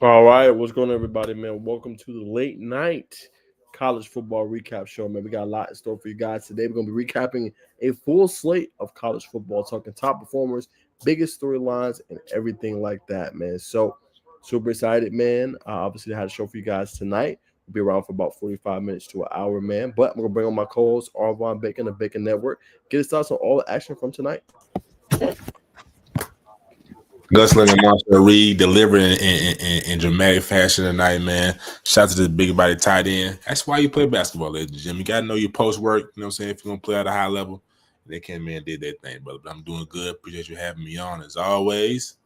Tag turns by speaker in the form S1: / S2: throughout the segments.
S1: All right, what's going on, everybody, man? Welcome to the late night college football recap show, man. We got a lot in store for you guys today. We're going to be recapping a full slate of college football, talking top performers, biggest storylines, and everything like that, man. So, super excited, man. Obviously, I had a show for you guys tonight. We'll be around for about 45 minutes to an hour, man. But I'm going to bring on my co host, Arvon Bacon, the Bacon Network. Get his thoughts on all the action from tonight.
S2: Gunslinger Monster Reed delivering in dramatic fashion tonight, man. Shout out to the big body tight end. That's why you play basketball, ladies and gentlemen. You got to know your post work. You know what I'm saying? If you're going to play at a high level, they came in and did their thing, brother. But I'm doing good. Appreciate you having me on as always.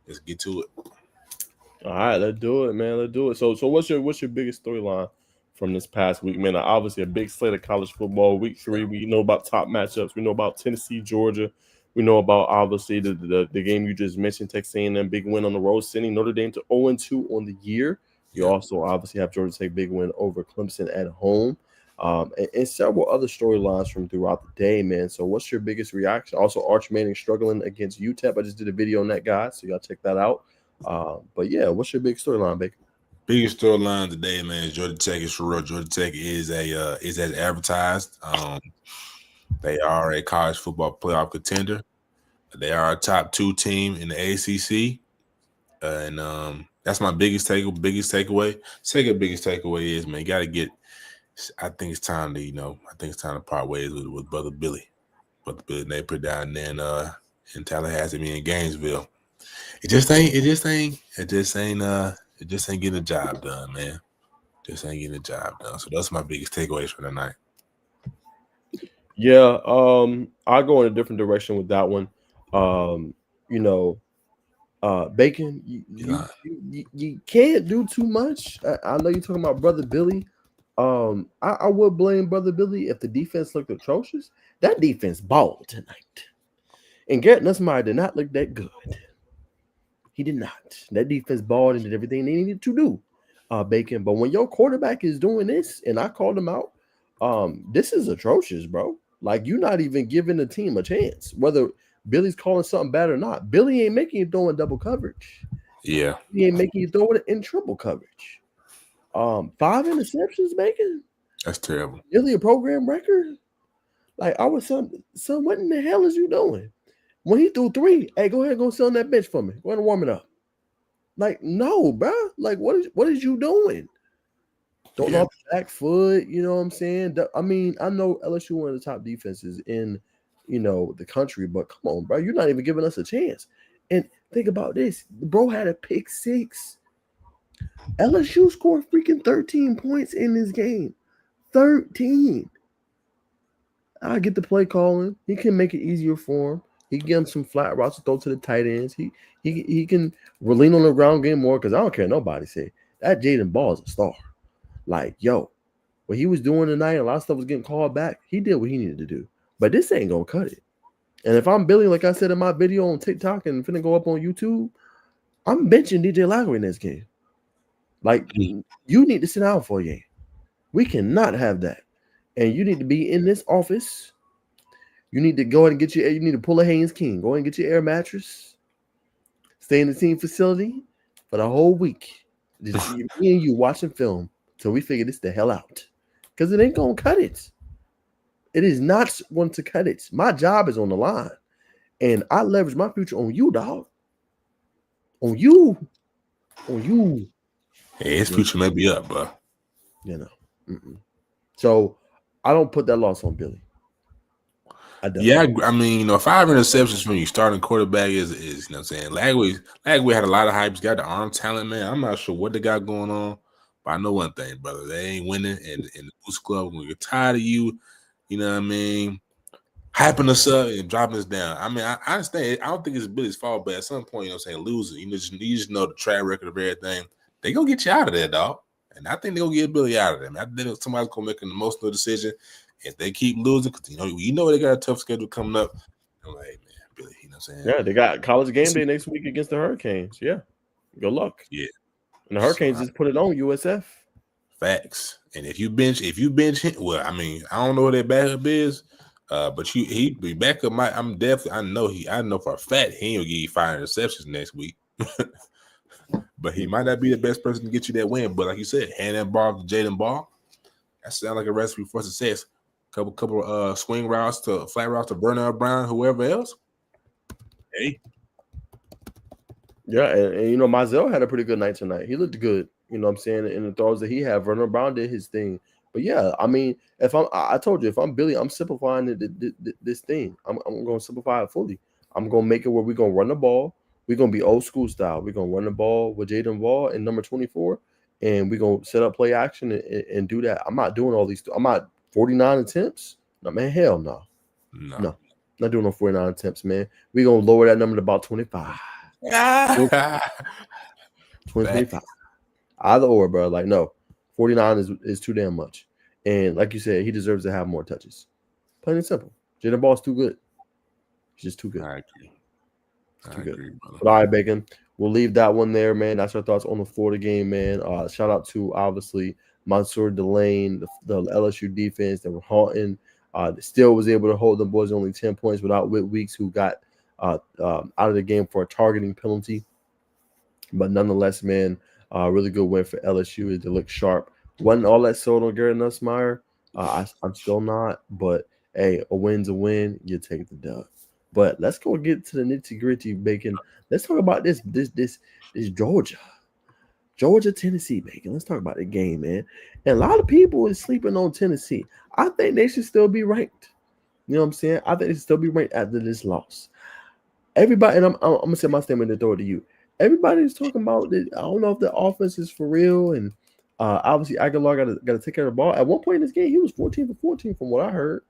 S2: Let's get to it.
S1: All right, let's do it, man. Let's do it. So what's your biggest storyline from this past week, man? Obviously, a big slate of college football. Week 3, we know about top matchups. We know about Tennessee, Georgia. We know about obviously the game you just mentioned, Texas A&M big win on the road, sending Notre Dame to 0-2 on the year. You also obviously have Georgia Tech big win over Clemson at home, and several other storylines from throughout the day, man. So what's your biggest reaction? Also, Arch Manning struggling against UTEP. I just did a video on that, guys, so y'all check that out. But yeah, what's your big storyline, Baker?
S2: Biggest storyline today, man, is Georgia Tech is for real. Georgia Tech is as advertised. They are a college football playoff contender. They are a top 2 team in the ACC, and that's my biggest takeaway. Second biggest takeaway is, man, you got to get. I think it's time to part ways with Brother Billy. Brother Billy, they put down there in Tallahassee, in Gainesville. It just ain't getting the job done, man. Just ain't getting the job done. So that's my biggest takeaways for tonight.
S1: Yeah, I'll go in a different direction with that one. Um, you know, Bacon, you can't do too much. I know you're talking about Brother Billy. I would blame Brother Billy if the defense looked atrocious. That defense balled tonight. And Garrett Nussmeier did not look that good. He did not. That defense balled and did everything they needed to do, Bacon. But when your quarterback is doing this, and I called him out, this is atrocious, bro. Like, you're not even giving the team a chance, whether Billy's calling something bad or not. Billy ain't making you throw in double coverage.
S2: Yeah.
S1: He ain't making you throw it in triple coverage. 5 interceptions, Bacon.
S2: That's terrible.
S1: Really a program record? Like, I was son, what in the hell is you doing? When he threw 3, hey, go ahead and go sit on that bench for me. Go ahead and warm it up. Like, no, bro. Like, what is you doing? Don't off the back foot, you know what I'm saying? I mean, I know LSU one of the top defenses in, the country, but come on, bro. You're not even giving us a chance. And think about this. Bro had a pick 6. LSU scored freaking 13 points in this game. 13. I get the play calling. He can make it easier for him. He can get him some flat routes to throw to the tight ends. He can lean on the ground game more, because I don't care nobody say that Jaden Ball is a star. Like, yo, what he was doing tonight, a lot of stuff was getting called back. He did what he needed to do. But this ain't gonna cut it. And if I'm Billy, like I said in my video on TikTok and finna go up on YouTube, I'm benching DJ Lowry in this game. Like, you need to sit down for a game. We cannot have that. And you need to be in this office. You need to go ahead and get you need to pull a Haynes King. Go ahead and get your air mattress. Stay in the team facility for the whole week. Just me and you watching film till we figure this the hell out. Because it ain't going to cut it. It is not going to cut it. My job is on the line. And I leverage my future on you, dog. On you. On you.
S2: Hey, his future may be up, bro.
S1: So I don't put that loss on Billy.
S2: I mean, 5 interceptions from your starting quarterback is you know what I'm saying. Lagway had a lot of hype. He's got the arm talent, man. I'm not sure what they got going on, but I know one thing, brother. They ain't winning, and the Boost Club, when we're tired of you, you know what I mean, hyping us up and dropping us down. I mean, I understand. I don't think it's Billy's fault, but at some point, you know what I'm saying, losing, you just know the track record of everything. They gonna get you out of there, dog. And I think they're gonna get Billy out of there. I think somebody's gonna make an emotional decision. If they keep losing, because you know they got a tough schedule coming up. I'm like, man, Billy, you know what I'm saying?
S1: Yeah, they got college game day next week against the Hurricanes. Yeah. Good luck.
S2: Yeah.
S1: And the Hurricanes just put it on USF.
S2: Facts. And if you bench him, well, I mean, I don't know what their backup is, but he be backup. I know for a fact he ain't gonna give you 5 interceptions next week. but he might not be the best person to get you that win. But like you said, hand that ball to Jaden Ball, that sounds like a recipe for success. Couple swing routes to flat routes to Bernard Brown, whoever else. Hey.
S1: Yeah, and Mizell had a pretty good night tonight. He looked good, you know what I'm saying, in the throws that he had. Bernard Brown did his thing. But yeah, I mean, I told you, if I'm Billy, I'm simplifying this thing. I'm going to simplify it fully. I'm going to make it where we're going to run the ball. We're going to be old school style. We're going to run the ball with Jaden Ball and number 24, and we're going to set up play action and do that. I'm not doing all these. I'm not 49 attempts. No, man, hell no. No, not doing no 49 attempts, man. We're going to lower that number to about 25. 25. Either or, bro. Like, no, 49 is too damn much. And like you said, he deserves to have more touches. Plain and simple. Jaden Ball's too good. He's just too good.
S2: I agree, brother.
S1: But all right, Bacon. We'll leave that one there, man. That's our thoughts on the Florida game, man. Shout out to, obviously, Mansour Delane, the LSU defense that were haunting. Still was able to hold the boys only 10 points without Whit Weeks, who got out of the game for a targeting penalty. But nonetheless, man, really good win for LSU. They look sharp. Wasn't all that sold on Garrett Nussmeier. I'm still not. But, hey, a win's a win. You take the dub. But let's go get to the nitty-gritty, Bacon. Let's talk about this Georgia-Tennessee, Bacon. Let's talk about the game, man. And a lot of people is sleeping on Tennessee. I think they should still be ranked. You know what I'm saying? I think they should still be ranked after this loss. Everybody, and I'm going to say my statement and throw it to you. Everybody's talking about it. I don't know if the offense is for real. And obviously, Aguilar got to take care of the ball. At one point in this game, he was 14 for 14 from what I heard.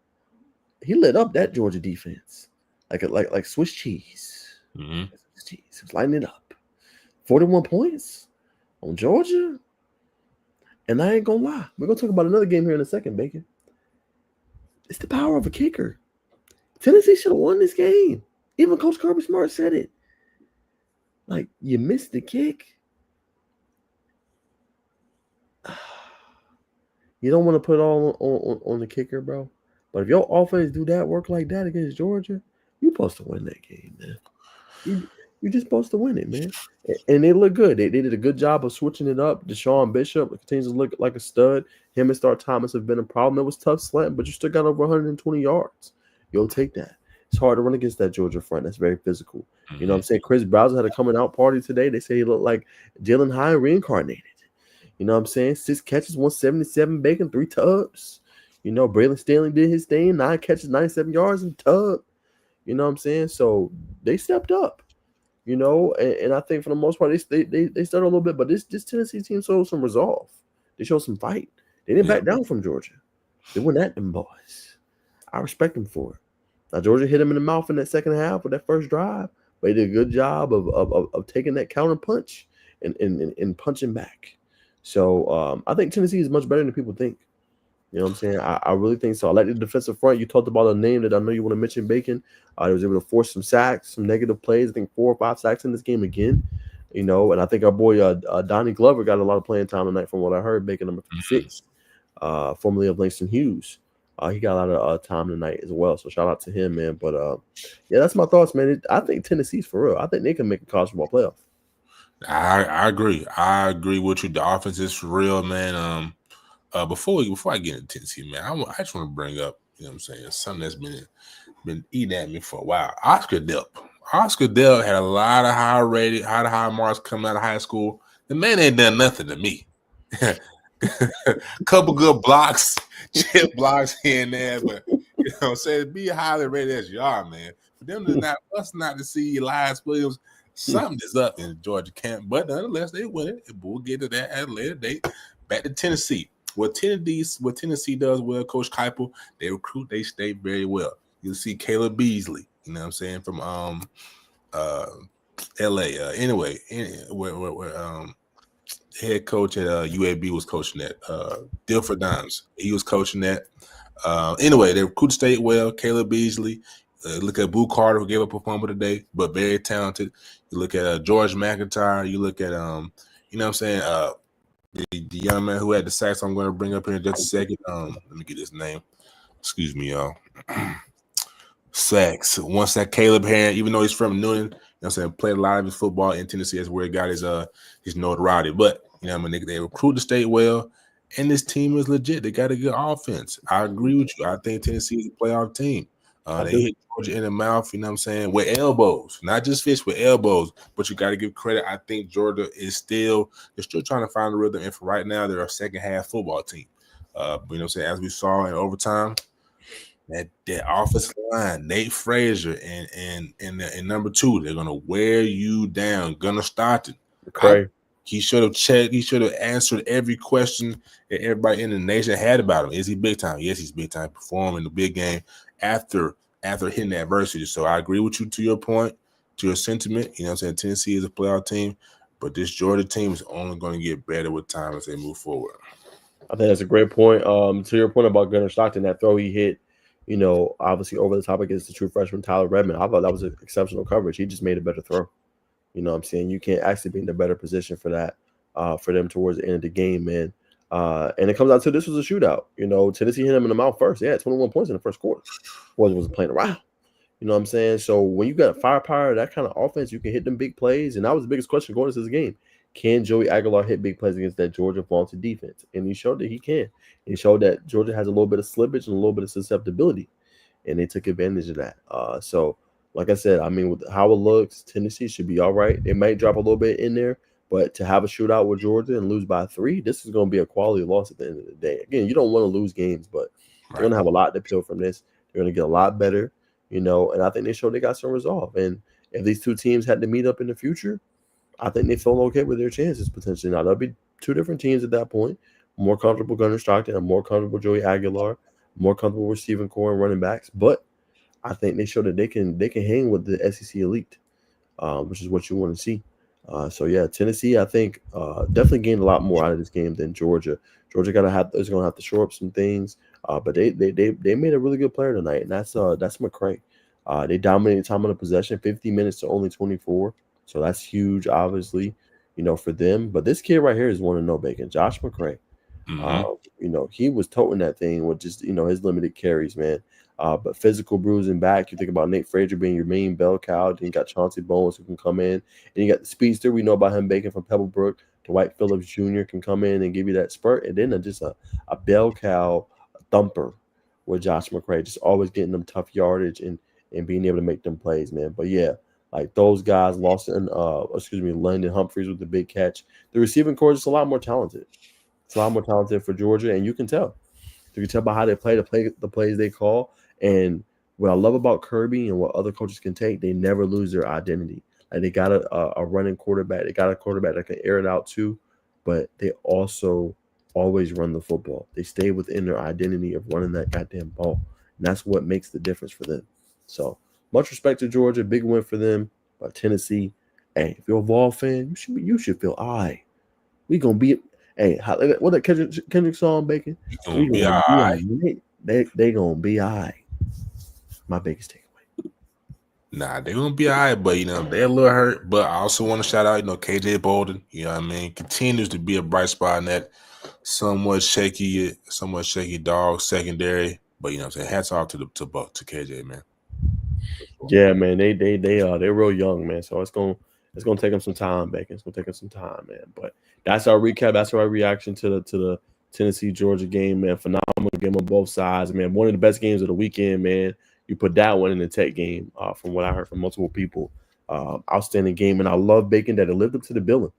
S1: He lit up that Georgia defense. Like Swiss cheese.
S2: Mm-hmm.
S1: Swiss cheese. He was lighting it up. 41 points on Georgia. And I ain't gonna lie. We're gonna talk about another game here in a second, Bacon. It's the power of a kicker. Tennessee should have won this game. Even Coach Kirby Smart said it. Like, you missed the kick. You don't want to put it all on the kicker, bro. But if your offense do that work like that against Georgia, you're supposed to win that game, man. You're just supposed to win it, man. And they look good. They did a good job of switching it up. Deshaun Bishop continues to look like a stud. Him and Star Thomas have been a problem. It was tough slant, but you still got over 120 yards. You'll take that. It's hard to run against that Georgia front. That's very physical. Mm-hmm. You know what I'm saying? Chris Bowser had a coming out party today. They say he looked like Jalen Hine reincarnated. You know what I'm saying? 6 catches, 177, Bacon, 3 tubs. You know, Braylon Stanley did his thing. 9 catches, 97 yards and tub. You know what I'm saying? So they stepped up. You know, and I think for the most part they started a little bit, but this Tennessee team showed some resolve. They showed some fight. They didn't back down from Georgia. They went at them boys. I respect them for it. Now Georgia hit them in the mouth in that second half with that first drive, but they did a good job of taking that counter punch and punching back. So I think Tennessee is much better than people think. You know what I'm saying? I really think so. I like the defensive front. You talked about a name that I know you want to mention, Bacon. They was able to force some sacks, some negative plays. I think 4 or 5 sacks in this game again. You know, and I think our boy Donnie Glover got a lot of playing time tonight from what I heard. Bacon number 56, formerly of Langston Hughes. He got a lot of time tonight as well. So shout out to him, man. But yeah, that's my thoughts, man. I think Tennessee's for real. I think they can make a college football playoff.
S2: I agree. I agree with you. The offense is for real, man. Before I get into Tennessee, man, I just want to bring up, you know what I'm saying, something that's been eating at me for a while. Oscar Delp. Oscar Delp had a lot of high marks coming out of high school. The man ain't done nothing to me. Couple good blocks, chip blocks here and there, but you know what I'm saying, be highly rated as you are, man. For them to not to see Elias Williams, something is up in Georgia camp. But nonetheless, they win it. We'll get to that at a later date. Back to Tennessee. What Tennessee does well, Coach Keipel, they recruit, they stay very well. You'll see Caleb Beasley, you know what I'm saying, from LA. Anyway, where head coach at UAB was coaching that. Dilford Dimes, he was coaching that. Anyway, they recruit state well. Caleb Beasley. Look at Boo Carter, who gave up a fumble today, but very talented. You look at George McIntyre. You look at you know what I'm saying, the young man who had the sacks. I'm going to bring up here in just a second. Let me get his name. Excuse me, y'all. Sacks. Once that Caleb Herring, even though he's from Newnan, what I'm saying, played a lot of his football in Tennessee. That's where he got his notoriety. But you know, I mean, they recruit the state well, and this team is legit. They got a good offense. I agree with you. I think Tennessee is a playoff team. They hit Georgia in the mouth, you know what I'm saying, with elbows, not just fists, with elbows. But you got to give credit. I think Georgia is they're still trying to find the rhythm. And for right now, they're a second half football team. You know what I'm saying, as we saw in overtime, that offensive line, Nate Frazier and number 2, they're gonna wear you down. Gunnar Stockton.
S1: Okay.
S2: He should have checked. He should have answered every question that everybody in the nation had about him. Is he big time? Yes, he's big time. Perform in the big game after hitting adversity. So I agree with you to your point, to your sentiment. You know what I'm saying? Tennessee is a playoff team, but this Georgia team is only going to get better with time as they move forward.
S1: I think that's a great point. To your point about Gunnar Stockton, that throw he hit, you know, obviously over the top against the true freshman Tyler Redmond, I thought that was an exceptional coverage. He just made a better throw. You know what I'm saying? You can't actually be in a better position for that, for them towards the end of the game, man. And it comes out to this was a shootout. You know, Tennessee hit them in the mouth first. They had 21 points in the first quarter. Wasn't playing around. You know what I'm saying? So when you got firepower, that kind of offense, you can hit them big plays. And that was the biggest question going into this game. Can Joey Aguilar hit big plays against that Georgia vaunted defense? And he showed that he can. He showed that Georgia has a little bit of slippage and a little bit of susceptibility. And they took advantage of that. So, like I said, I mean, with how it looks, Tennessee should be all right. They might drop a little bit in there. But to have a shootout with Georgia and lose by 3, this is going to be a quality loss at the end of the day. Again, you don't want to lose games, but they're going to have a lot to peel from this. They're going to get a lot better, you know, and I think they showed they got some resolve. And if these two teams had to meet up in the future, I think they feel okay with their chances potentially. Now, there'll be 2 different teams at that point. More comfortable Gunnar Stockton and more comfortable Joey Aguilar, more comfortable receiving core and running backs. But I think they showed that they can hang with the SEC elite, which is what you want to see. So yeah, Tennessee, I think definitely gained a lot more out of this game than Georgia. Georgia is going to have to shore up some things, but they made a really good player tonight, and that's McCray. They dominated time on the possession, 50 minutes to only 24. So that's huge, obviously, you know, for them. But this kid right here is one to know, Bacon. Josh McCray. You know, he was toting that thing with just, you know, his limited carries, man. But physical bruising back, you think about Nate Frazier being your main bell cow. Then you got Chauncey Bowens who can come in. And you got the speedster. We know about him, Bacon, from Pebblebrook. Dwight Phillips Jr. can come in and give you that spurt. And then just a bell cow thumper with Josh McCray, just always getting them tough yardage and being able to make them plays, man. But yeah, like those guys, London Humphreys with the big catch. The receiving core is just a lot more talented. It's a lot more talented for Georgia, and you can tell. You can tell by how they play, the plays they call. And what I love about Kirby and what other coaches can take, they never lose their identity. Like they got a running quarterback. They got a quarterback that can air it out too, but they also always run the football. They stay within their identity of running that goddamn ball. And that's what makes the difference for them. So much respect to Georgia. Big win for them. But Tennessee, hey, if you're a Vol fan, you should feel we gonna be. Hey, what that Kendrick song, Bacon?
S2: We gonna be all right.
S1: They gonna be all right. My biggest takeaway.
S2: Nah, they gonna be all right, but you know they're a little hurt. But I also want to shout out, you know, KJ Bolden. You know what I mean? Continues to be a bright spot in that somewhat shaky dog secondary. But you know what I'm saying? Hats off to KJ, man.
S1: Yeah, man. They're real young, man. So it's gonna take them some time, Bacon. It's gonna take them some time, man. But that's our recap. That's our reaction to the Tennessee Georgia game, man. Phenomenal game on both sides, man. One of the best games of the weekend, man. You put that one in the Tech game, from what I heard from multiple people. Outstanding game, and I love Bacon that it lived up to the billing.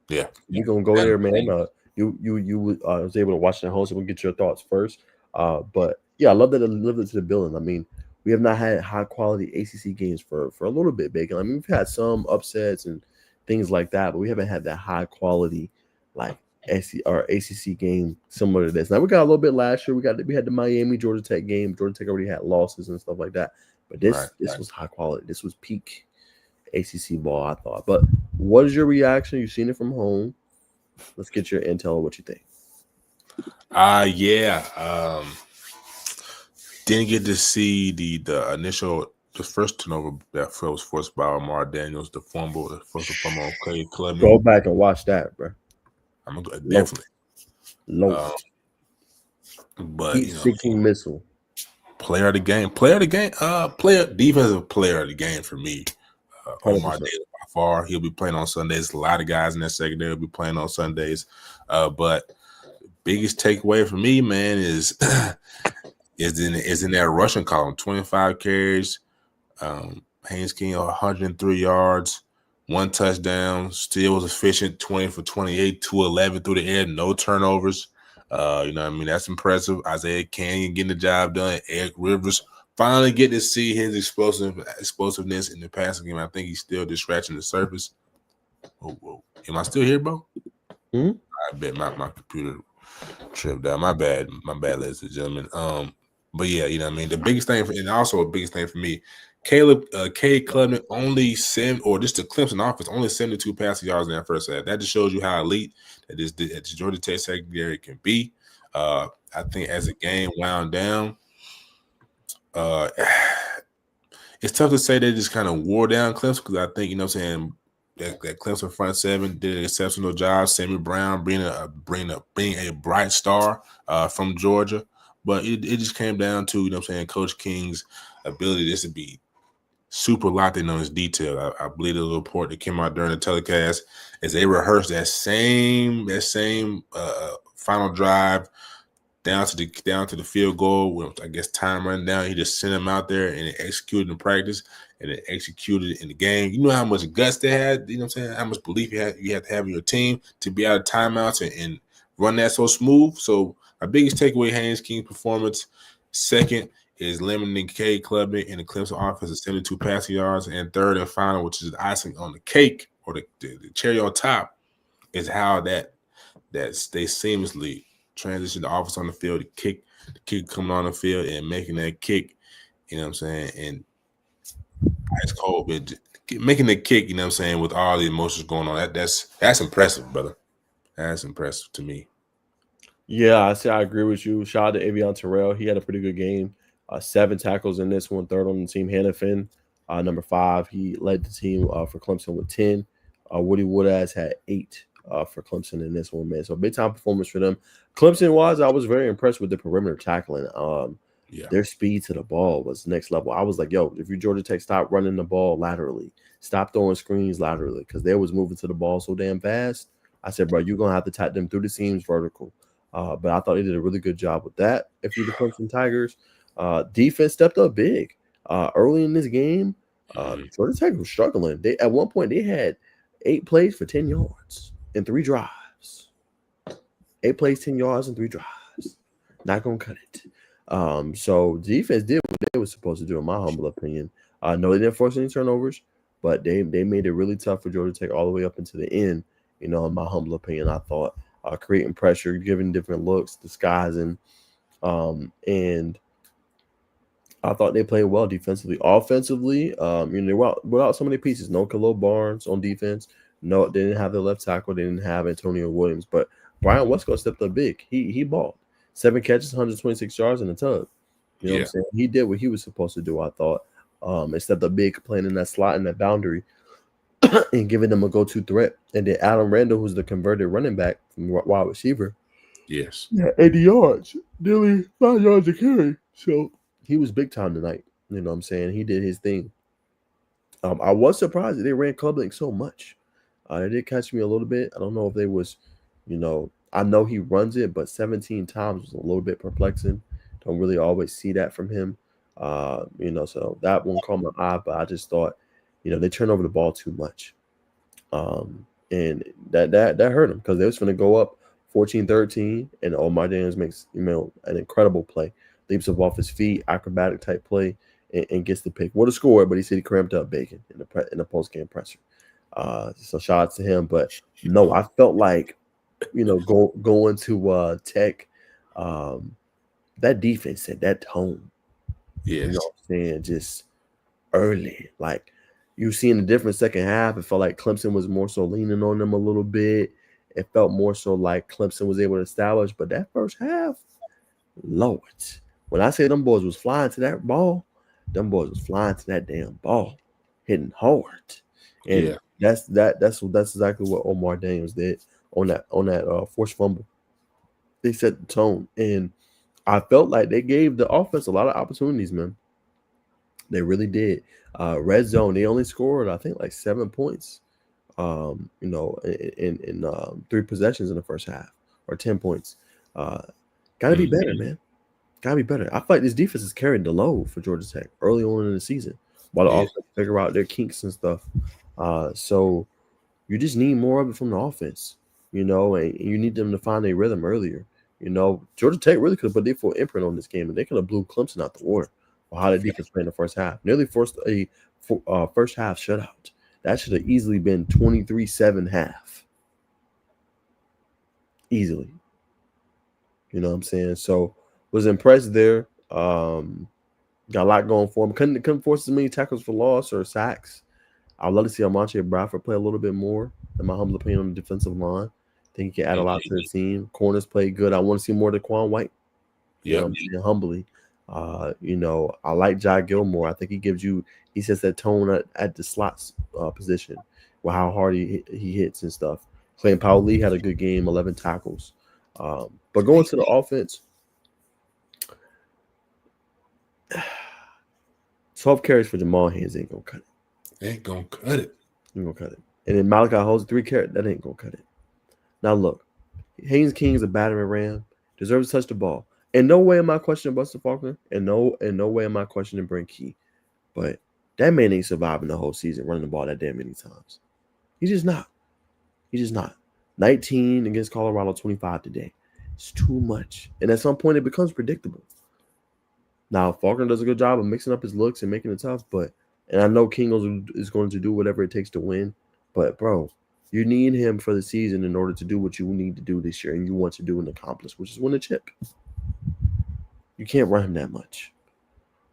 S2: Yeah,
S1: you're gonna go there, man. You was able to watch it at home, so we'll get your thoughts first. But yeah, I love that it lived up to the billing. I mean, we have not had high quality ACC games for a little bit, Bacon. I mean, we've had some upsets and things like that, but we haven't had that high quality like ACC game similar to this. Now we got a little bit last year. We had the Miami Georgia Tech game. Georgia Tech already had losses and stuff like that, but this was high quality. This was peak ACC ball, I thought. But what is your reaction? You've seen it from home. Let's get your intel of what you think.
S2: Didn't get to see the first turnover that was forced by Amar Daniels, the fumble, the first fumble on Clay Club.
S1: Go back and watch that, bro.
S2: I'm gonna definitely. But
S1: heat seeking missile.
S2: Defensive player of the game for me. Omar Davis by far. He'll be playing on Sundays. A lot of guys in that secondary will be playing on Sundays. But biggest takeaway for me, man, is in that rushing column. 25 carries. Haynes King 103 yards, 1 touchdown. Still was efficient. 20 for 28, 211 through the air, no turnovers. You know what I mean? That's impressive. Isaiah Canyon getting the job done. Eric Rivers finally getting to see his explosiveness in the passing game. I think he's still just scratching the surface. Whoa. Am I still here, bro?
S1: Mm-hmm.
S2: I bet my computer tripped out. My bad, ladies and gentlemen. But yeah, you know what I mean? The biggest thing, and also a biggest thing for me, Cade Klubnik only just the Clemson offense, only 72 passing yards in that first half. That just shows you how elite that the Georgia Tech secondary can be. I think as the game wound down, it's tough to say they just kind of wore down Clemson because I think, you know what I'm saying, that Clemson front seven did an exceptional job. Sammy Brown being a bright star from Georgia. But it just came down to, you know what I'm saying, Coach King's ability just to be super locked in on his detail. I believe the report that came out during the telecast is they rehearsed that same final drive down to the field goal with, I guess, time running down. He just sent him out there and it executed in practice and it executed in the game. You know how much guts they had, you know what I'm saying, how much belief you have to have in your team to be out of timeouts and run that so smooth. So my biggest takeaway, Haynes King's performance. Second is limiting Cade Klubnik and the Clemson offense of 72 passing yards. And third and final, which is the icing on the cake or the cherry on top, is how that they seamlessly transition the offense on the field, the kick coming on the field and making that kick, you know what I'm saying, and ice cold, but making the kick, you know what I'm saying, with all the emotions going on. That's impressive, brother. That's impressive to me.
S1: Yeah, I agree with you. Shout out to Avion Terrell. He had a pretty good game. 7 tackles in this one, third on the team. Hannafin, number 5. He led the team for Clemson with 10. Woody Woodaz had 8 for Clemson in this one, man. So big time performance for them. Clemson-wise, I was very impressed with the perimeter tackling. Their speed to the ball was next level. I was like, yo, if you Georgia Tech, stop running the ball laterally. Stop throwing screens laterally because they was moving to the ball so damn fast. I said, bro, you're going to have to tap them through the seams vertical. But I thought he did a really good job with that. If you're the Clemson Tigers, defense stepped up big early in this game. Georgia Tech was struggling. At one point they had 8 plays for 10 yards in 3 drives. 8 plays, 10 yards, and 3 drives. Not gonna cut it. So defense did what they were supposed to do, in my humble opinion. No, they didn't force any turnovers, but they made it really tough for Georgia Tech all the way up into the end. You know, in my humble opinion, I thought. Creating pressure, giving different looks, disguising, and I thought they played well defensively. Offensively, they were without so many pieces. No Khalil Barnes on defense. No, they didn't have their left tackle. They didn't have Antonio Williams. But Brian Westcott stepped up big. He balled. 7 catches, 126 yards in the tug. You know what I'm saying? He did what he was supposed to do, I thought. And stepped up big, playing in that slot, in that boundary, and giving them a go-to threat. And then Adam Randall, who's the converted running back from wide receiver.
S2: Yes.
S1: Yeah, 80 yards. Nearly 5 yards a carry. So he was big time tonight. You know what I'm saying? He did his thing. I was surprised that they ran Klubnik so much. It did catch me a little bit. I don't know if they was, I know he runs it, but 17 times was a little bit perplexing. Don't really always see that from him. So that one caught my eye, but I just thought, they turned over the ball too much. And that hurt them because they was going to go up 14-13, and Omar Daniels makes, an incredible play. Leaps up off his feet, acrobatic type play, and gets the pick. Would have scored, but he said he cramped up Bacon in the post-game presser. So shout out to him. But no, I felt like, going to Tech, that defense set that tone.
S2: Yes.
S1: You know what I'm saying? Just early. Like, you see in the different second half, it felt like Clemson was more so leaning on them a little bit. It felt more so like Clemson was able to establish. But that first half, Lord, when I say them boys was flying to that ball, them boys was flying to that damn ball, hitting hard. And that's exactly what Omar Daniels did on that forced fumble. They set the tone, and I felt like they gave the offense a lot of opportunities, man. They really did. Red zone, they only scored, I think, like 7 points. In 3 possessions in the first half, or 10 points. Got to be better, man. Got to be better. I feel like this defense has carried the load for Georgia Tech early on in the season, while the offense figure out their kinks and stuff. So you just need more of it from the offense, and you need them to find a rhythm earlier. Georgia Tech really could have put their full imprint on this game, and they could have blew Clemson out the water for how the defense played in the first half. Nearly forced a first half shutout. That should have easily been 23-7 half. Easily. You know what I'm saying? So was impressed there. Got a lot going for him. Couldn't force as many tackles for loss or sacks. I'd love to see Almonte Bradford play a little bit more, in my humble opinion, on the defensive line. I think he can add a lot to the team. Corners play good. I want to see more of Daquan White. Humbly. I like Jai Gilmore. I think he sets that tone at the slots position with how hard he hits and stuff. Clayton Powell-Lee had a good game, 11 tackles. But going to the offense, 12 carries for Jamal Haynes ain't gonna cut it.
S2: Ain't gonna cut it.
S1: And then Malachi Holmes, 3 carries, that ain't gonna cut it. Now look, Haynes King is a battering ram, deserves to touch the ball. In no way am I questioning Buster Faulkner, and no way am I questioning Brent Key. But that man ain't surviving the whole season running the ball that damn many times. He's just not. 19 against Colorado, 25 today. It's too much. And at some point, it becomes predictable. Now, Faulkner does a good job of mixing up his looks and making it tough, and I know King is going to do whatever it takes to win. But, bro, you need him for the season in order to do what you need to do this year and you want to do and accomplish, which is win a chip. You can't run him that much.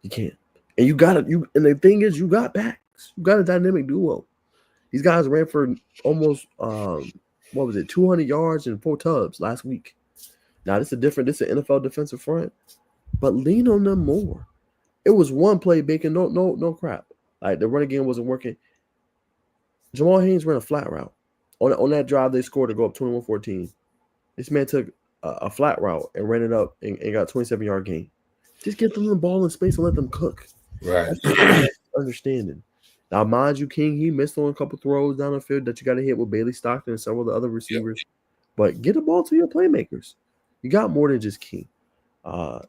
S1: You can't. And and the thing is, you got backs. You got a dynamic duo. These guys ran for almost 200 yards and 4 tubs last week. Now this is an NFL defensive front, but lean on them more. It was one play, Bacon, no crap. Like the running game wasn't working. Jamal Haynes ran a flat route. On that drive they scored to go up 21-14. This man took a flat route and ran it up and got a 27-yard gain. Just get them the ball in space and let them cook.
S2: Right.
S1: That's understanding. Now, mind you, King, he missed on a couple throws down the field that you got to hit with Bailey Stockton and several of the other receivers. But get the ball to your playmakers. You got more than just King.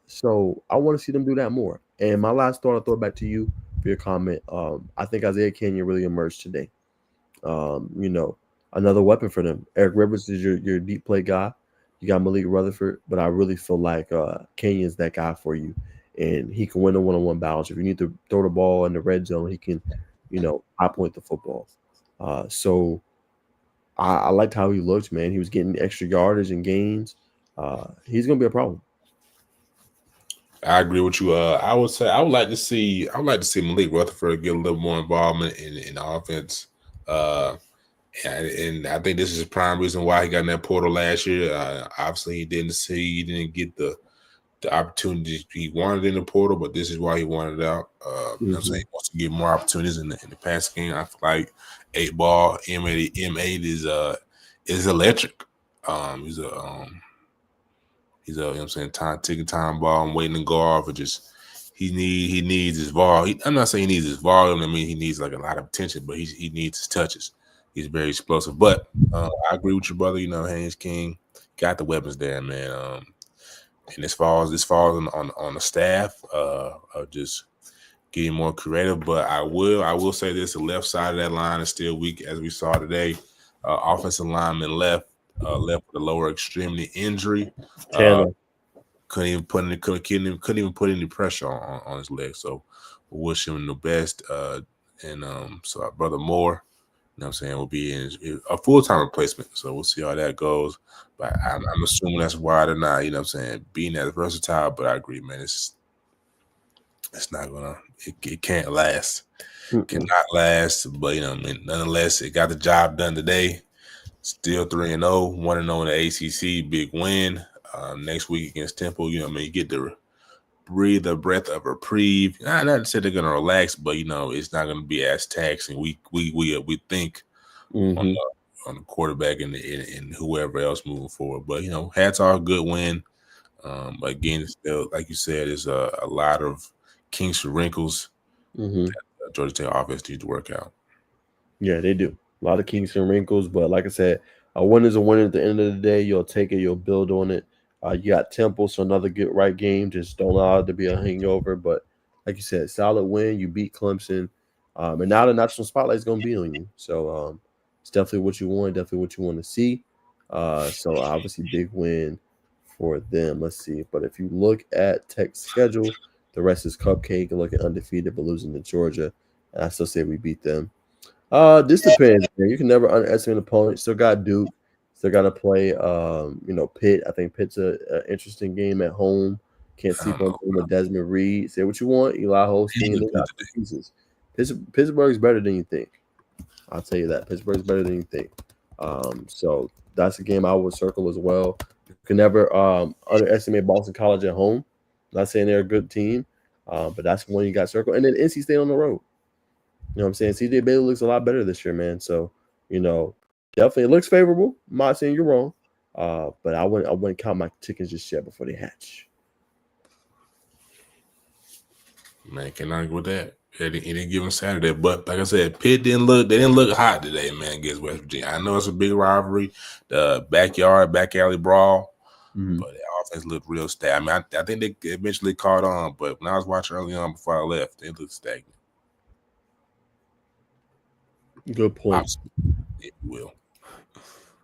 S1: So I want to see them do that more. And my last thought, I'll throw it back to you for your comment. I think Isaiah Kenyon really emerged today. Another weapon for them. Eric Rivers is your deep play guy. You got Malik Rutherford, but I really feel like Kenyon's that guy for you. And he can win the one-on-one battles. If you need to throw the ball in the red zone, he can, high point the football. So I liked how he looked, man. He was getting extra yardage and gains. He's going to be a problem.
S2: I agree with you. I would say I would like to see Malik Rutherford get a little more involvement in the offense. And I think this is the prime reason why he got in that portal last year. Obviously, he didn't get the opportunity he wanted in the portal, but this is why he wanted out. You know what I'm saying? He wants to get more opportunities in the pass game. I feel like 8-ball M8 is electric. He's a you know what I'm saying, ticking time ball. I'm waiting to go off. But just he needs his volume. I'm not saying he needs his volume. I mean, he needs like a lot of attention, but he needs his touches. He's very explosive. But I agree with your brother. Haynes King got the weapons there, man. And this falls on the staff of just getting more creative. But I will say this: the left side of that line is still weak, as we saw today. Offensive lineman left with a lower extremity injury. Couldn't even put any pressure on his leg. So we wish him the best. So our brother Moore, you know what I'm saying, will be a full-time replacement. So we'll see how that goes. But I'm assuming that's why they're not, you know what I'm saying, being as versatile. But I agree, man. It's not gonna. It can't last. It cannot last. But nonetheless, it got the job done today. Still 3-0, 1-0 in the ACC, big win. Next week against Temple, you get to breathe a breath of reprieve. Not to say they're gonna relax, but it's not gonna be as taxing. We think on the quarterback and whoever else moving forward. But hats off, good win. But again, still, like you said, there's a lot of kinks and wrinkles Georgia Tech offense needs to work out.
S1: Yeah, they do. A lot of kinks and wrinkles, but like I said, a win is a win at the end of the day. You'll take it, you'll build on it. You got Temple, so another get right game. Just don't allow it to be a hangover. But like you said, solid win. You beat Clemson. And now the national spotlight is going to be on you. So it's definitely what you want, definitely what you want to see. So obviously, big win for them. Let's see. But if you look at Tech's schedule, the rest is cupcake and looking undefeated, but losing to Georgia. And I still say we beat them. This depends, man. You can never underestimate an opponent. Still got Duke. Still got to play, Pitt. I think Pitt's an interesting game at home. Can't sleep on with Desmond Reed. Say what you want. Eli Holstein. They got pieces. Pittsburgh's better than you think. I'll tell you that. Pittsburgh's better than you think. So that's a game I would circle as well. You can never underestimate Boston College at home. Not saying they're a good team, but that's one you got circled. And then NC State on the road. You know what I'm saying? CJ Bailey looks a lot better this year, man. So, definitely it looks favorable. I'm not saying you're wrong. But I wouldn't count my chickens just yet before they hatch.
S2: Man, can I argue with that? Any given Saturday. But like I said, Pitt didn't look hot today, man, against West Virginia. I know it's a big rivalry, the back alley brawl, but the offense looked real stagnant. I mean, I think they eventually caught on, but when I was watching early on before I left, they looked stagnant.
S1: Good point.
S2: It will.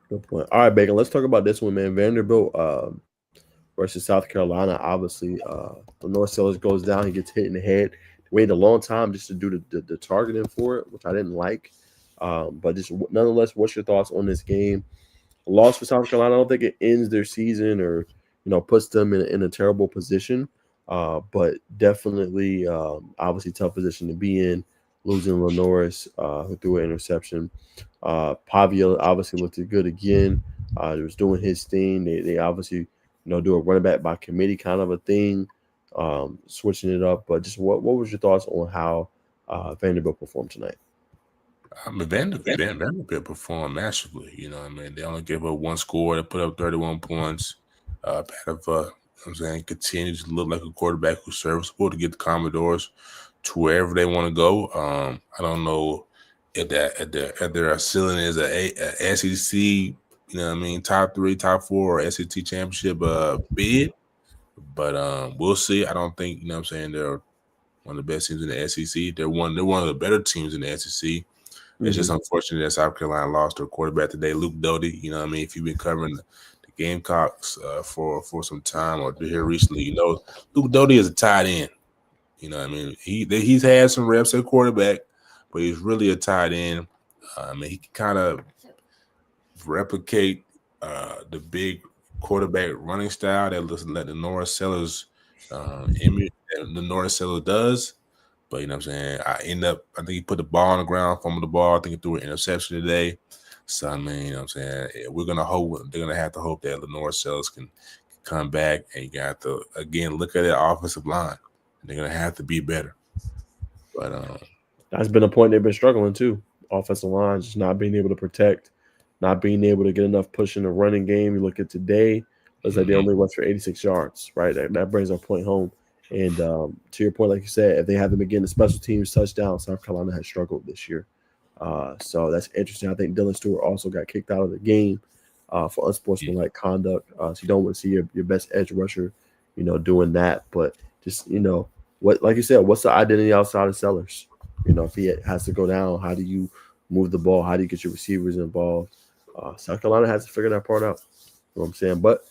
S1: Good point. All right, Bacon. Let's talk about this one, man. Vanderbilt versus South Carolina. Obviously, the North Sellers goes down. He gets hit in the head. Waited a long time just to do the targeting for it, which I didn't like. But just nonetheless, what's your thoughts on this game? A loss for South Carolina. I don't think it ends their season or puts them in a terrible position. But definitely, obviously, tough position to be in. Losing Lenoris, who threw an interception. Pavia obviously looked good again. He was doing his thing. They obviously, do a running back by committee kind of a thing, switching it up. But just what was your thoughts on how Vanderbilt performed tonight?
S2: Vanderbilt performed massively. You know what I mean? They only gave up one score. They put up 31 points. Continues to look like a quarterback who's serviceable to get the Commodores to wherever they want to go. I don't know if their ceiling is a SEC, top 3, top 4, or SEC championship bid. But we'll see. I don't think they're one of the best teams in the SEC. They're one of the better teams in the SEC. It's just unfortunate that South Carolina lost their quarterback today, Luke Doty. If you've been covering the Gamecocks for some time or here recently, Luke Doty is a tight end. He's had some reps at quarterback, but he's really a tight end. He can kind of replicate the big quarterback running style that the Norris Sellers image that the Norris Sellers does. But I think he put the ball on the ground, fumbled the ball. I think he threw an interception today. So we're gonna hope they're gonna have to hope that the Norris Sellers can come back, and you got to again look at that offensive line. They're gonna have to be better. But
S1: that's been a point they've been struggling too. Offensive line just not being able to protect, not being able to get enough push in the running game. You look at today, looks like they only went for 86 yards. Right, that brings our point home. And to your point, like you said, if they haven't been getting the special teams touchdown, South Carolina has struggled this year. So that's interesting. I think Dylan Stewart also got kicked out of the game for unsportsmanlike conduct. So you don't want to see your best edge rusher, doing that. But just what, like you said, what's the identity outside of Sellers? If he has to go down, how do you move the ball? How do you get your receivers involved? South Carolina has to figure that part out. You know what I'm saying? But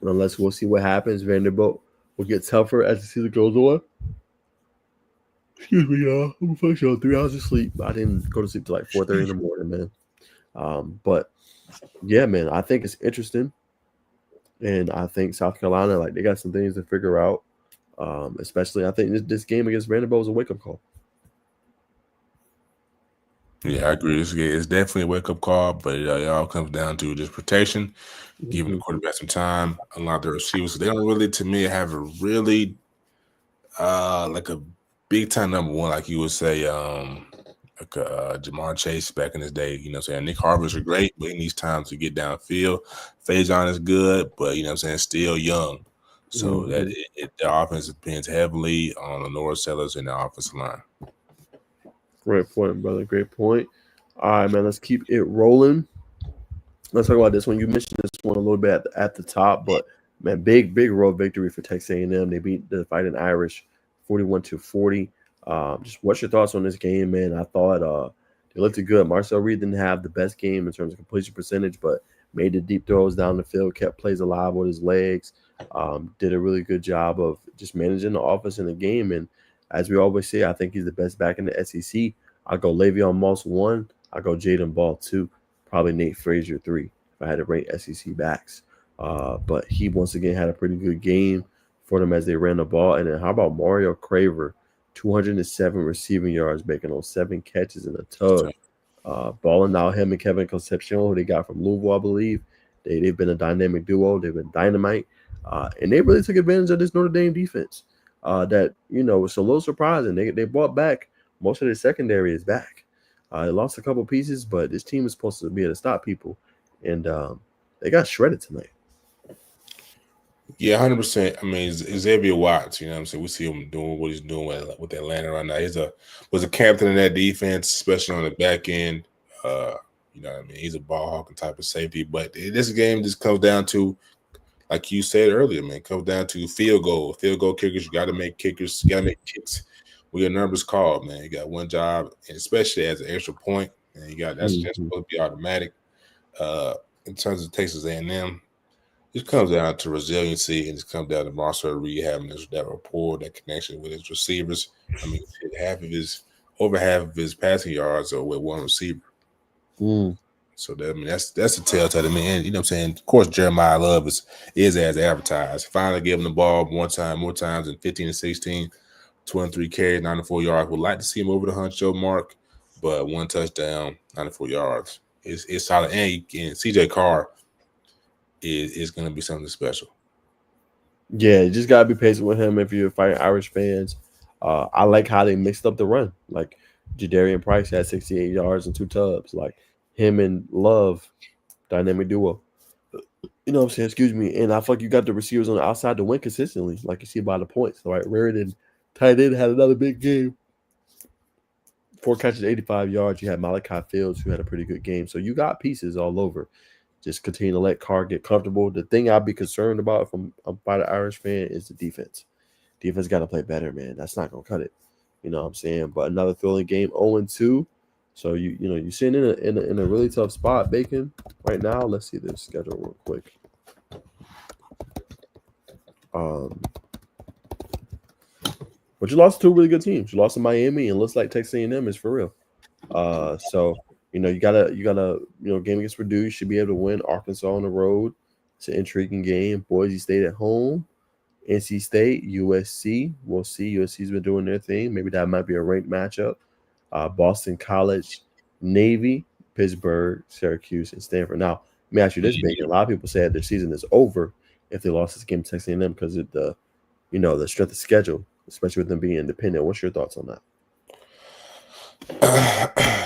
S1: unless we'll see what happens, Vanderbilt will get tougher as the season goes on. Excuse me, y'all. I'm fucking on 3 hours of sleep. I didn't go to sleep till like 4:30 in the morning, man. But yeah, man, I think it's interesting. And I think South Carolina, they got some things to figure out. Especially, I think this game against Vanderbilt was a wake-up call.
S2: Yeah, I agree. It's definitely a wake-up call, but it all comes down to just protection, giving the quarterback some time, unlock the receivers. They don't really, to me, have a really like a big-time number one, like you would say, Jamar Chase back in his day. Nick Harvard's great, but he needs time to get downfield. Faison is good, but still young. So that the offense depends heavily on the North Sellers and the offensive line.
S1: Great point, brother. Great point. All right, man. Let's keep it rolling. Let's talk about this one. You mentioned this one a little bit at the top, but man, big road victory for Texas A&M. They beat the Fighting Irish 41-40. Just what's your thoughts on this game, man? I thought they looked good. Marcel Reed didn't have the best game in terms of completion percentage, but made the deep throws down the field, kept plays alive with his legs, did a really good job of just managing the offense in the game. And as we always say, I think he's the best back in the SEC. I'll go Le'Veon Moss 1. I'll go Jaden Ball 2. Probably Nate Frazier 3 if I had to rank SEC backs. But he once again had a pretty good game for them as they ran the ball. And then how about Mario Craver? 207 receiving yards, making on 7 catches in a tug. Balling out him and Kevin Concepcion, who they got from Louisville, I believe. They've been a dynamic duo. They've been dynamite. And they really took advantage of this Notre Dame defense that, was a little surprising. They brought back most of their secondary is back. They lost a couple pieces, but this team is supposed to be able to stop people. And they got shredded tonight.
S2: Yeah, 100%. I mean, Xavier Watts, you know what I'm saying? We see him doing what he's doing with Atlanta right now. Was a captain in that defense, especially on the back end. You know what I mean? He's a ball hawking type of safety. But this game just comes down to, like you said earlier, man, comes down to field goal. Field goal kickers, you got to make kickers. You got to make kicks with your numbers called, man. You got one job, and especially as an extra point. And that's supposed to be automatic. In terms of Texas A&M, it comes down to resiliency, and it comes down to Marcel Reed having that rapport, that connection with his receivers. I mean, over half of his passing yards are with one receiver. So that's a telltale. I mean, and, you know what I'm saying? Of course, Jeremiah Love is as advertised. Finally gave him the ball more times than 15 and 16, 23 carries, 94 yards. Would like to see him over the Huncho mark, but 1 touchdown, 94 yards. It's solid. And CJ Carr is going to be something special.
S1: Yeah, you just got to be patient with him if you're fighting Irish fans. I like how they mixed up the run. Like, Jadarian Price had 68 yards and 2 tubs. Like, him and Love, dynamic duo. You know what I'm saying? Excuse me. And I feel like you got the receivers on the outside to win consistently, like you see by the points. All right, Raritan, tight end, had another big game. 4 catches, 85 yards. You had Malachi Fields, who had a pretty good game. So you got pieces all over. Just continue to let Carr get comfortable. The thing I'd be concerned about if I'm by the Irish fan is the defense. Defense got to play better, man. That's not going to cut it. You know what I'm saying? But another thrilling game, 0-2. So you're sitting in a really tough spot, Bacon, right now. Let's see this schedule real quick. But you lost 2 really good teams. You lost to Miami, and looks like Texas A&M is for real. So you gotta game against Purdue. You should be able to win. Arkansas on the road. It's an intriguing game. Boise State at home. NC State, USC. We'll see. USC's been doing their thing. Maybe that might be a ranked matchup. Boston College, Navy, Pittsburgh, Syracuse, and Stanford. Now, let me ask you this, Bacon. A lot of people said their season is over if they lost this game to Texas A&M because of the strength of schedule, especially with them being independent. What's your thoughts on
S2: that?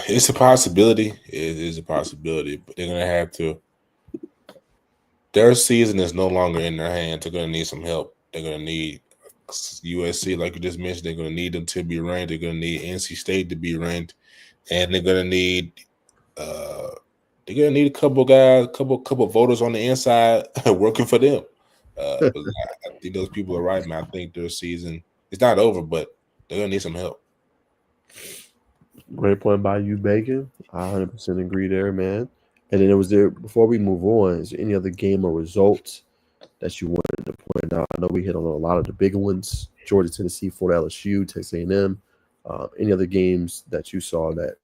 S2: It's a possibility. It is a possibility, but they're going to have to. Their season is no longer in their hands. They're going to need some help. They're going to need USC, like you just mentioned. They're going to need them to be ranked. They're going to need NC State to be ranked, and they're going to need a couple guys, couple voters on the inside working for them. I think those people are right, man. I think their season is not over, but they're going to need some help.
S1: Great point by you, Bacon. I 100% agree there, man. And then before we move on, is there any other game or results that you wanted to point out? I know we hit on a lot of the big ones: Georgia, Tennessee, Florida, LSU, Texas A&M. Any other games that you saw that?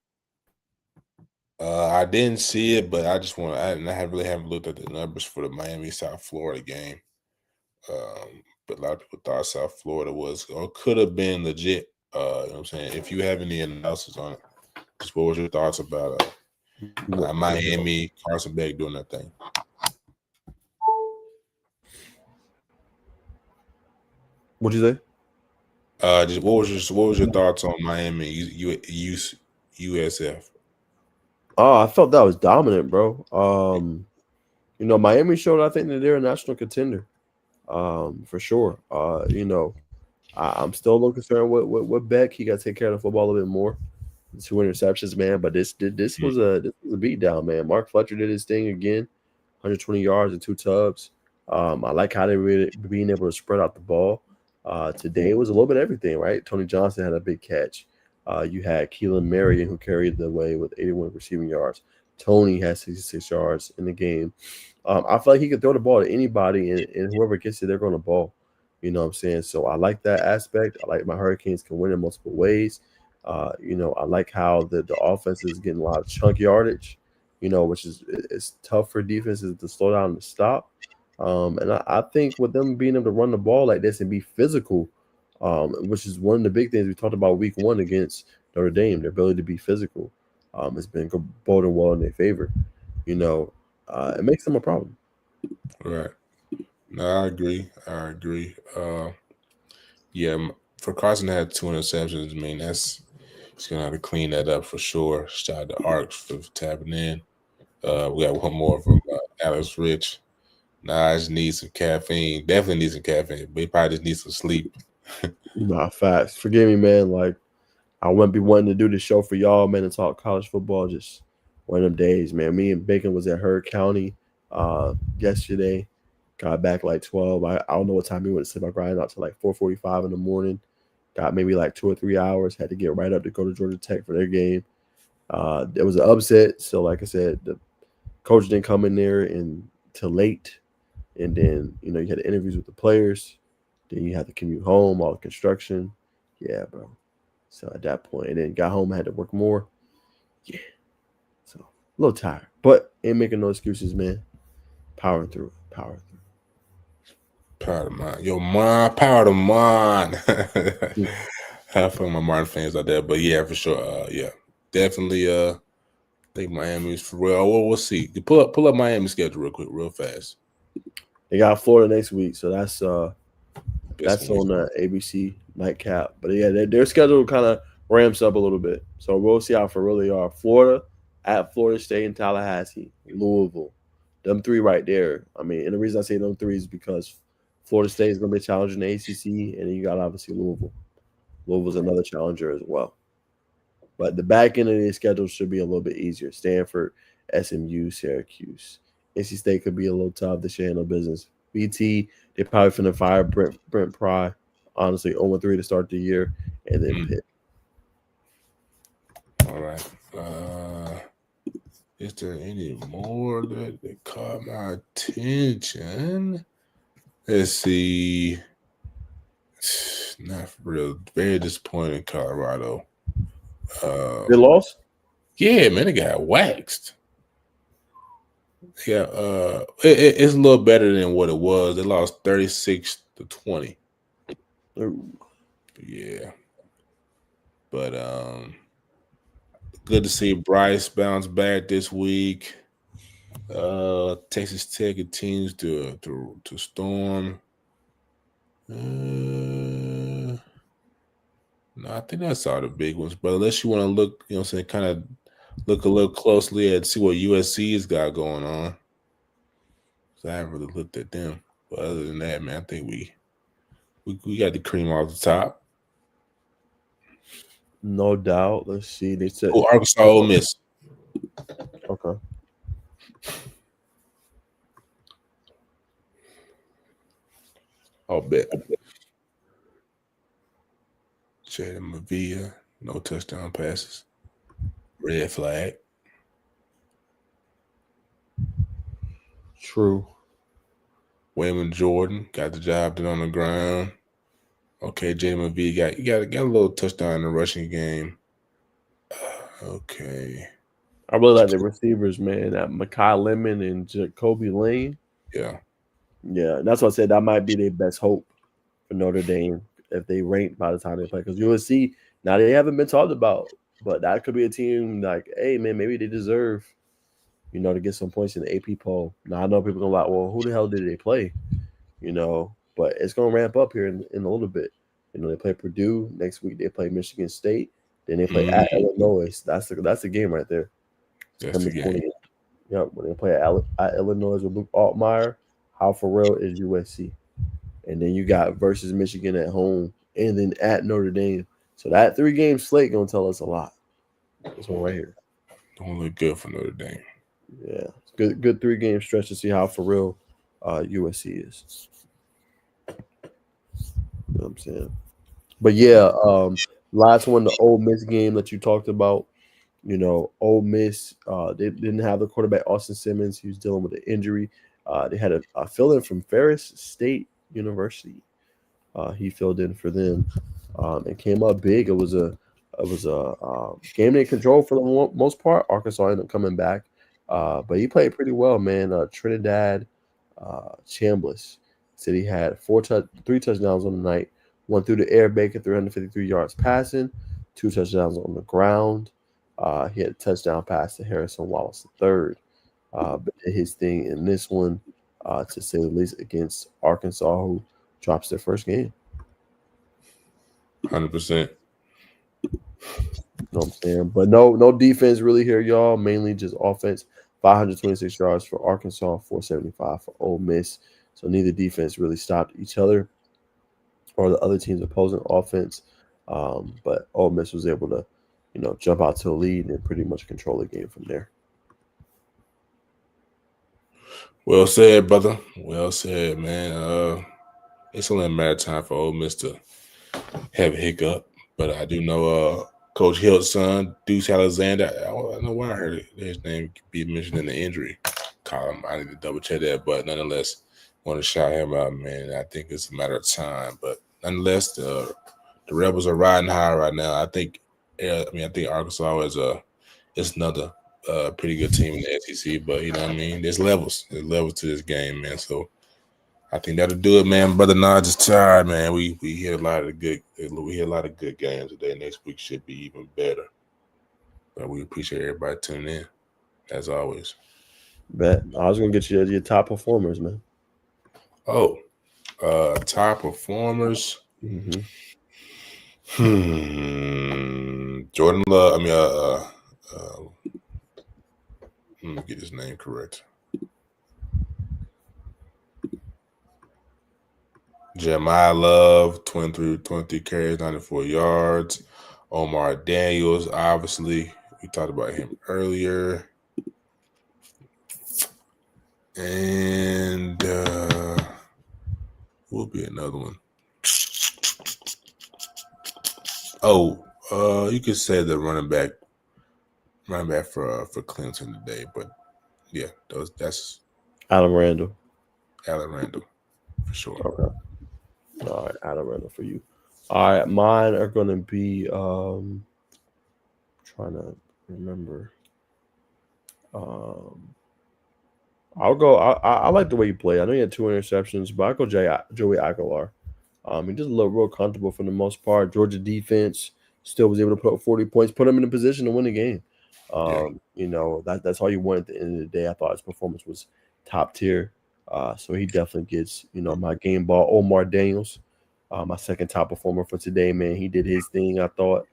S2: I didn't see it, but I haven't looked at the numbers for the Miami South Florida game. But a lot of people thought South Florida could have been legit. You know what I'm saying? If you have any analysis on it, just what was your thoughts about Miami, Carson Beck doing that thing?
S1: What'd you
S2: say? Just what was your thoughts on Miami USF?
S1: Oh, I felt that was dominant, bro. Miami showed, I think, that they're a national contender. for sure. I'm still a little concerned with Beck. He got to take care of the football a little bit more. 2 interceptions, man. But this was a beatdown, man. Mark Fletcher did his thing again, 120 yards and 2 tubs. I like how they really being able to spread out the ball. Today was a little bit of everything, right? Tony Johnson had a big catch. You had Keelan Marion who carried the way with 81 receiving yards. Tony had 66 yards in the game. I feel like he could throw the ball to anybody, and whoever gets it, they're going to ball. You know what I'm saying? So I like that aspect. I like my Hurricanes can win in multiple ways. I like how the offense is getting a lot of chunk yardage, which is it's tough for defenses to slow down and stop. And I think with them being able to run the ball like this and be physical, which is one of the big things we talked about week one against Notre Dame, their ability to be physical, has been boding well in their favor. It makes them a problem.
S2: Right. No, I agree. I agree. Yeah, for Carson to have 2 interceptions, I mean, he's gonna have to clean that up for sure. Shout out to Arcs for tapping in. We got one more from Alex Rich. Nah, I just need some caffeine. Definitely need some caffeine, but he probably just needs some sleep.
S1: Nah, facts. Forgive me, man. Like I wouldn't be wanting to do this show for y'all, man, and talk college football. Just one of them days, man. Me and Bacon was at Heard County yesterday. Got back like 12. I don't know what time we went to sleep. I grinded out to like 4:45 in the morning. Got maybe like 2 or 3 hours. Had to get right up to go to Georgia Tech for their game. It was an upset. So, like I said, the coach didn't come in there until late. And then, you had the interviews with the players. Then you had to commute home, all the construction. Yeah, bro. So at that point, and then got home, I had to work more. Yeah. So a little tired. But ain't making no excuses, man. Powering through. Powering
S2: Power to mine. Yo, mine, power to mine.
S1: through.
S2: Have fun, my Martin fans out there. But yeah, for sure. Yeah. Definitely I think Miami's for real. Well, we'll see. Pull up Miami's schedule real quick, real fast.
S1: They got Florida next week, so that's
S2: Best
S1: on the ABC nightcap. But yeah, their schedule kind of ramps up a little bit. So we'll see how for really are. Florida at Florida State and Tallahassee, Louisville. Them three right there. I mean, and the reason I say them three is because Florida State is going to be challenging the ACC, and then you got obviously Louisville. Louisville's another challenger as well. But the back end of the schedule should be a little bit easier. Stanford, SMU, Syracuse. NC State could be a little tough. They should handle business. BT, they probably finna fire Brent Pry. Honestly, 0-3 to start the year, and then Pitt.
S2: All right. Is there any more that caught my attention? Let's see. Not for real. Very disappointing, Colorado.
S1: They lost?
S2: Yeah, man, they got waxed. Yeah, it's a little better than what it was. They lost 36-20.
S1: Ooh.
S2: Yeah, but good to see Bryce bounce back this week. Texas Tech continues to storm. No, I think that's all the big ones. But unless you want to look, kind of look a little closely and see what USC's got going on. So I haven't really looked at them. But other than that, man, I think we got the cream off the top.
S1: No doubt. Let's see. They said
S2: Arkansas, Ole Miss.
S1: Okay.
S2: I'll bet. Jaden Mavia, no touchdown passes. Red flag.
S1: True.
S2: Wayman Jordan got the job done on the ground. Okay, Jaden Mavia got a little touchdown in the rushing game. Okay.
S1: I really like the receivers, man. That Makai Lemon and Jacoby Lane.
S2: Yeah.
S1: Yeah, that's what I said. That might be their best hope for Notre Dame if they rank by the time they play. Because USC, now they haven't been talked about, but that could be a team like, hey, man, maybe they deserve, to get some points in the AP poll. Now, I know people are like, well, who the hell did they play? But it's going to ramp up here in a little bit. They play Purdue. Next week, they play Michigan State. Then they play at Illinois. That's the game right there.
S2: That's the game.
S1: Yeah, when they play at Illinois with Luke Altmaier, how for real is USC? and then you got versus Michigan at home, and then at Notre Dame. So that 3-game slate gonna tell us a lot. This one right here.
S2: Don't look good for Notre Dame.
S1: Yeah, good 3-game stretch to see how for real USC is. You know what I'm saying? But yeah, last one, the Ole Miss game that you talked about. Ole Miss, they didn't have the quarterback Austin Simmons. He was dealing with an injury. They had a fill-in from Ferris State University. He filled in for them and came up big. It was a game they controlled for the most part. Arkansas ended up coming back, but he played pretty well, man. Trinidad Chambliss said he had 3 touchdowns on the night. One through the air, Baker 353 yards passing, 2 touchdowns on the ground. He had a touchdown pass to Harrison Wallace III. But did his thing in this one, to say the least, against Arkansas, who drops their first game.
S2: 100%.
S1: You know what I'm saying? But no defense really here, y'all. Mainly just offense. 526 yards for Arkansas, 475 for Ole Miss. So neither defense really stopped each other or the other team's opposing offense. But Ole Miss was able to, jump out to a lead and pretty much control the game from there.
S2: Well said, brother. Well said, man. It's only a matter of time for Ole Miss to have a hiccup. But I do know Coach Hill's son, Deuce Alexander. I don't know why I heard his name be mentioned in the injury column. I need to double check that. But nonetheless, want to shout him out, man. I think it's a matter of time. But nonetheless, the Rebels are riding high right now. I think Arkansas is another pretty good team in the SEC. But you know what I mean. There's levels. There's levels to this game, man. So I think that'll do it, man. Brother Nod is tired, man. We hit a lot of good games today. Next week should be even better. But we appreciate everybody tuning in, as always.
S1: Bet. I was gonna get you your top performers, man.
S2: Oh, top performers.
S1: Mm-hmm.
S2: Jordan Love. Let me get his name correct. Jeremiah Love, 23 carries, 94 yards. Omar Daniels, obviously. We talked about him earlier. And will be another one. You could say the running back for Clemson today, but yeah, that's
S1: Adam Randall,
S2: for sure.
S1: Okay. All right, Adam Randall for you. All right, mine are going to be trying to remember. I'll go. I like the way he played. I know he had 2 interceptions, but I'll go Joey Aguilar. He just looked real comfortable for the most part. Georgia defense still was able to put up 40 points, put him in a position to win the game. That's all you want at the end of the day. I thought his performance was top tier. So he definitely gets, my game ball. Omar Daniels, my second top performer for today, man. He did his thing, I thought,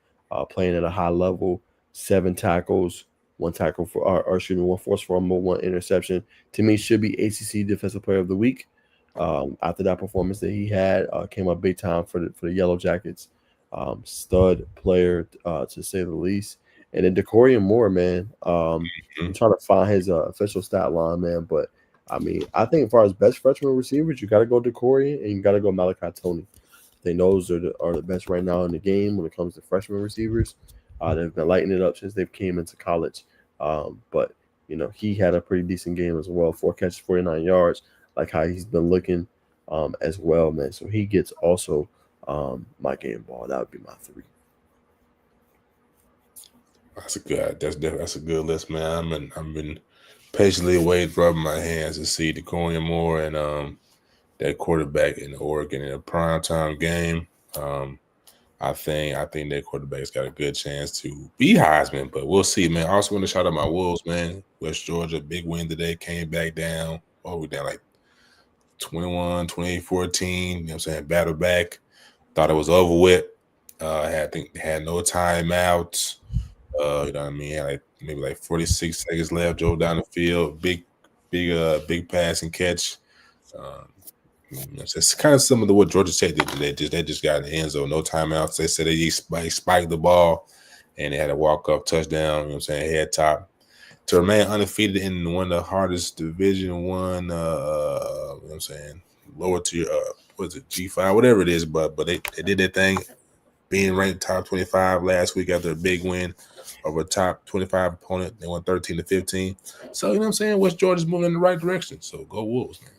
S1: playing at a high level, 7 tackles, 1 tackle for, 1 forced fumble, 1 interception. To me, should be ACC Defensive Player of the Week. After that performance that he had, came up big time for the Yellow Jackets. Stud player, to say the least. And then Decorian Moore, man. I'm trying to find his official stat line, man, but I think as far as best freshman receivers, you got to go Decorian and you got to go Malachi Toney. I think those are the best right now in the game when it comes to freshman receivers. They've been lighting it up since they've came into college. But he had a pretty decent game as well. 4 catches, 49 yards, like how he's been looking as well, man. So he gets also my game ball. That would be my 3.
S2: That's a good list, man. I've been patiently waiting, rubbing my hands to see Decorian Moore and that quarterback in Oregon in a primetime game. I think that quarterback's got a good chance to be Heisman, but we'll see, man. I also want to shout out my Wolves, man. West Georgia, big win today, came back down. We're down like 21, 28, 14. You know what I'm saying? Battle back. Thought it was over with. Had no timeouts. You know what I mean? Had maybe 46 seconds left. Drove down the field. Big pass and catch. It's kind of similar to what Georgia Tech did today. They just got in the end zone, no timeouts. They said they spiked the ball, and they had a walk-up touchdown. You know what I'm saying? Head top to remain undefeated in one of the hardest Division One. You know what I'm saying? Lower tier, what's it, G5, whatever it is. But they did their thing, being ranked top 25 last week after a big win over a top 25 opponent. They won 13-15. So you know what I'm saying? West Georgia's moving in the right direction. So go Wolves, man.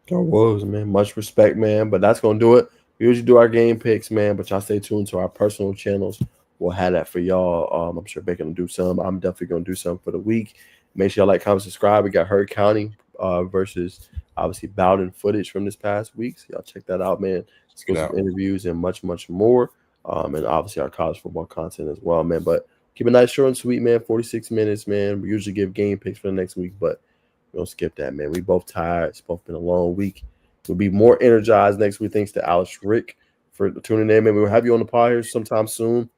S1: Go Wolves, man. Much respect, man. But that's gonna do it. We usually do our game picks, man. But y'all stay tuned to our personal channels. We'll have that for y'all. I'm sure Bacon will do some. I'm definitely gonna do some for the week. Make sure y'all like, comment, subscribe. We got Heard County versus obviously Bowden footage from this past week. So y'all check that out, man. Exclusive interviews and much, much more. And obviously our college football content as well, man. But keep it nice, short and sweet, man. 46 minutes, man. We usually give game picks for the next week, but we'll skip that, man. We both tired. It's both been a long week. We'll be more energized next week. Thanks to Alex Rick for tuning in. Maybe we'll have you on the pod here sometime soon.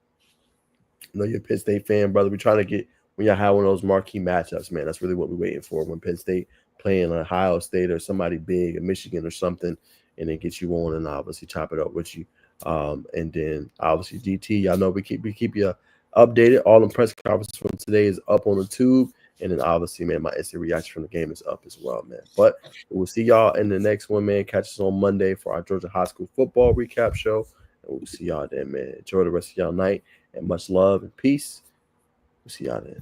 S1: I know you're a Penn State fan, brother. We're trying to get when y'all have one of those marquee matchups, man. That's really what we're waiting for. When Penn State playing Ohio State or somebody big, or Michigan or something, and then get you on and obviously chop it up with you. And then obviously GT, y'all know we keep you updated. All the press conferences from today is up on the tube. And then obviously, man, my instant reaction from the game is up as well, man. But we'll see y'all in the next one, man. Catch us on Monday for our Georgia High School football recap show. And we'll see y'all then, man. Enjoy the rest of y'all night and much love and peace. We'll see y'all then.